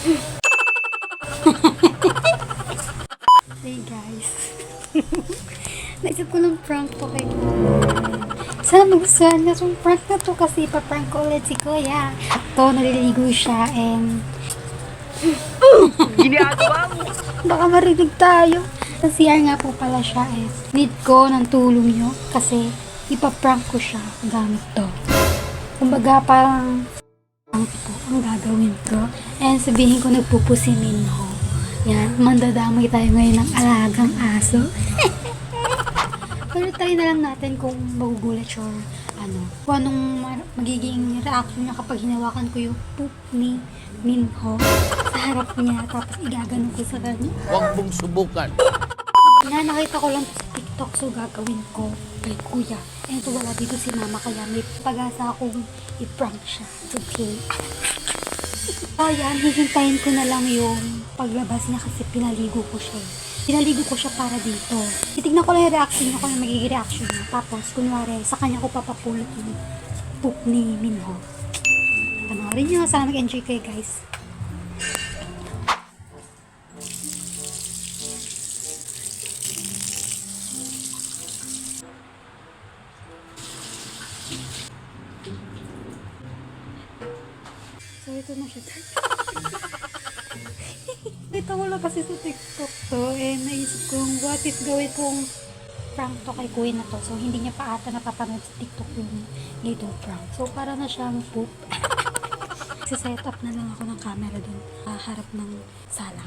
Hey guys. Naisip ko ng prank to kay Kuya. Sana magustuhan niya yung prank na to kasi pa-prank ko ulit si Kuya. To, naliligo siya and Ginagawa mo. baka marinig tayo. Sa CR nga po pala siya eh. Need ko ng tulong nyo kasi ipaprank ko siya gamit to. Kumbaga parang prank po ang gagawin ko. And sabihin ko nagpupo si Minho. Yan, mandadamay tayo ngayon ng alagang aso. Pero try na lang natin kung magugulat siya or kung anong magiging reaction niya kapag hinawakan ko yung poop ni Minho sa harap niya tapos igaganon ko sa kanya. Huwag mong subukan. Nakita ko lang sa TikTok so gagawin ko kay Kuya. And ito wala dito si Mama kaya may pag-asa akong i-prank siya. Okay. Ayan, hihintayin ko na lang yung paglabas niya kasi pinaligo ko siya. Pinaligo ko siya para dito. Titignan ko lang yung reaction niya kung yung magiging reaction niya. Tapos, kunwari, sa kanya ko papapulot yung poop ni Minho. Panoorin niyo. Sana mag-enjoy kayo guys. So, ito na siya. Ito ko lang kasi sa TikTok to. And naisip kong what if gawin kong prank to kay Kuya na to. So, hindi niya pa ata napapanood sa TikTok yung little prank. So, para na siyang poop. Set up na lang ako ng camera dun. Harap ng sala.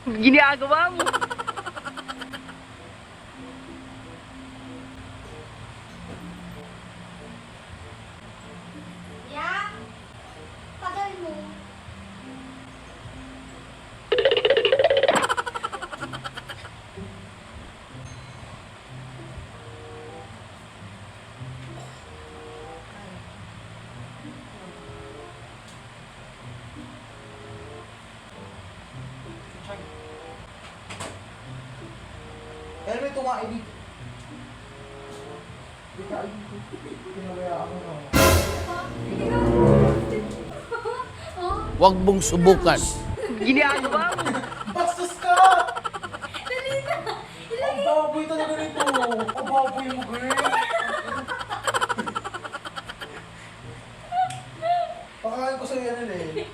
Ginagawa mo. Yeah? Tagal mo. Kaya may tumae dito. Pinabayaan mo na. Huwag mong subukan. Ginagawa mo. Bastos ka! Dali na! Ang baboy talaga nito. Ang baboy mo, girl. Pakain ko sa'yo yan eh.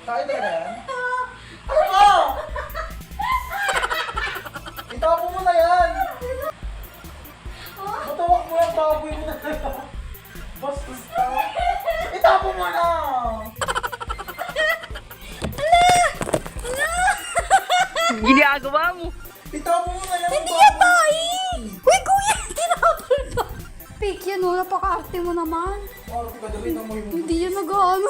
Kain talaga yan? Ano ba? Itapo mo na yan! Matawak mo yung baboy mo na yan. Bastos ka! Itapo mo na! Ginagawa mo. Itapo mo na yan! Hindi yan tayo! Uy, Kuya! Tinapal ba? Fake yan, oh. Napaka-arte mo naman. Arte ka, dali na mo yung... Hindi yan nag-ano.